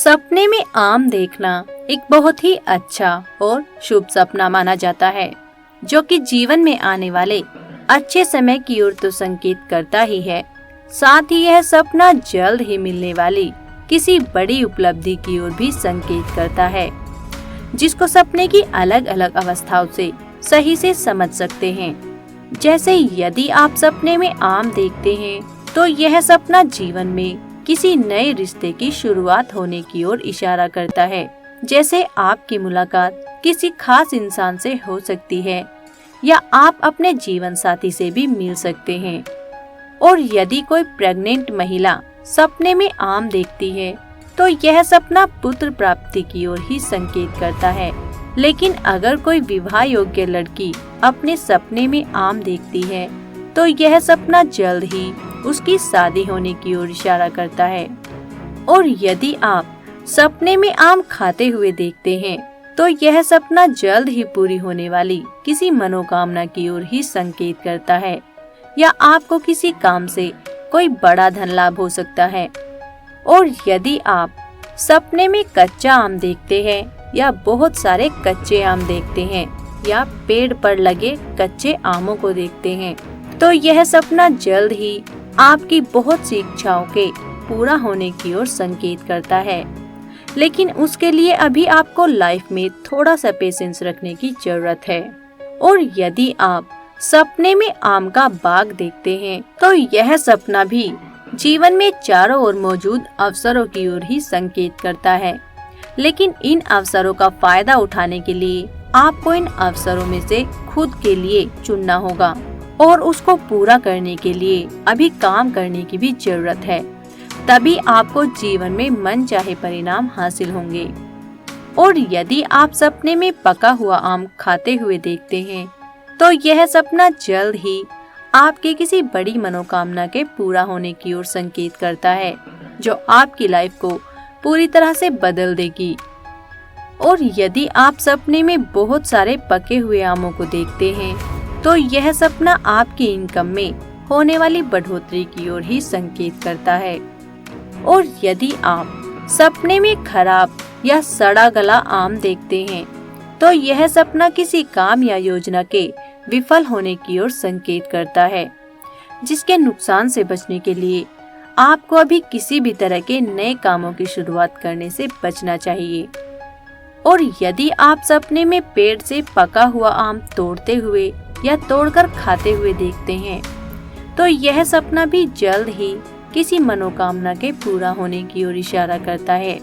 सपने में आम देखना एक बहुत ही अच्छा और शुभ सपना माना जाता है, जो कि जीवन में आने वाले अच्छे समय की ओर तो संकेत करता ही है। साथ ही यह सपना जल्द ही मिलने वाली किसी बड़ी उपलब्धि की ओर भी संकेत करता है, जिसको सपने की अलग अलग अवस्थाओं से सही से समझ सकते हैं। जैसे यदि आप सपने में आम देखते हैं, तो यह सपना जीवन में किसी नए रिश्ते की शुरुआत होने की ओर इशारा करता है। जैसे आपकी मुलाकात किसी खास इंसान से हो सकती है या आप अपने जीवन साथी से भी मिल सकते हैं। और यदि कोई प्रेग्नेंट महिला सपने में आम देखती है, तो यह सपना पुत्र प्राप्ति की ओर ही संकेत करता है। लेकिन अगर कोई विवाह योग्य लड़की अपने सपने में आम देखती है, तो यह सपना जल्द ही उसकी शादी होने की ओर इशारा करता है। और यदि आप सपने में आम खाते हुए देखते हैं, तो यह सपना जल्द ही पूरी होने वाली किसी मनोकामना की ओर ही संकेत करता है, या आपको किसी काम से कोई बड़ा धन लाभ हो सकता है। और यदि आप सपने में कच्चा आम देखते हैं या बहुत सारे कच्चे आम देखते हैं या पेड़ पर लगे कच्चे आमों को देखते हैं, तो यह सपना जल्द ही आपकी बहुत सी इच्छाओं के पूरा होने की ओर संकेत करता है। लेकिन उसके लिए अभी आपको लाइफ में थोड़ा सा पेशेंस रखने की जरूरत है। और यदि आप सपने में आम का बाग देखते हैं, तो यह सपना भी जीवन में चारों ओर मौजूद अवसरों की ओर ही संकेत करता है। लेकिन इन अवसरों का फायदा उठाने के लिए आपको इन अवसरों में से खुद के लिए चुनना होगा, और उसको पूरा करने के लिए अभी काम करने की भी जरूरत है। तभी आपको जीवन में मनचाहे परिणाम हासिल होंगे। और यदि आप सपने में पका हुआ आम खाते हुए देखते हैं, तो यह सपना जल्द ही आपके किसी बड़ी मनोकामना के पूरा होने की ओर संकेत करता है, जो आपकी लाइफ को पूरी तरह से बदल देगी। और यदि आप सपने में बहुत सारे पके हुए आमों को देखते हैं, तो यह सपना आपकी इनकम में होने वाली बढ़ोतरी की ओर ही संकेत करता है। और यदि आप सपने में खराब या सड़ा गला आम देखते हैं, तो यह सपना किसी काम या योजना के विफल होने की ओर संकेत करता है, जिसके नुकसान से बचने के लिए आपको अभी किसी भी तरह के नए कामों की शुरुआत करने से बचना चाहिए। और यदि आप सपने में पेड़ से पका हुआ आम तोड़ते हुए या तोड़कर खाते हुए देखते हैं, तो यह सपना भी जल्द ही किसी मनोकामना के पूरा होने की ओर इशारा करता है।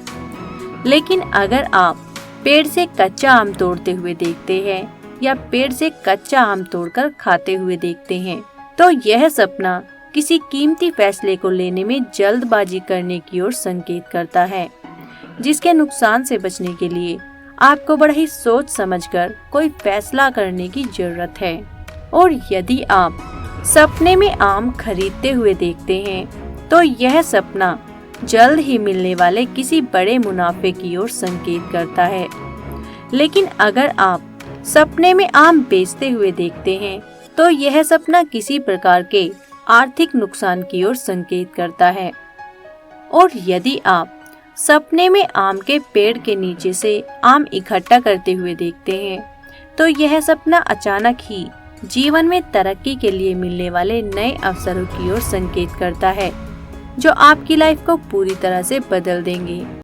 लेकिन अगर आप पेड़ से कच्चा आम तोड़ते हुए देखते हैं या पेड़ से कच्चा आम तोड़कर खाते हुए देखते हैं, तो यह सपना किसी कीमती फैसले को लेने में जल्दबाजी करने की ओर संकेत करता है, जिसके नुकसान से बचने के लिए आपको बड़ा ही सोच समझकर कोई फैसला करने की जरूरत है। और यदि आप सपने में आम खरीदते हुए देखते हैं, तो यह सपना जल्द ही मिलने वाले किसी बड़े मुनाफे की ओर संकेत करता है। लेकिन अगर आप सपने में आम बेचते हुए देखते हैं, तो यह सपना किसी प्रकार के आर्थिक नुकसान की ओर संकेत करता है। और यदि आप सपने में आम के पेड़ के नीचे से आम इकट्ठा करते हुए देखते हैं, तो यह सपना अचानक ही जीवन में तरक्की के लिए मिलने वाले नए अवसरों की ओर संकेत करता है, जो आपकी लाइफ को पूरी तरह से बदल देंगे।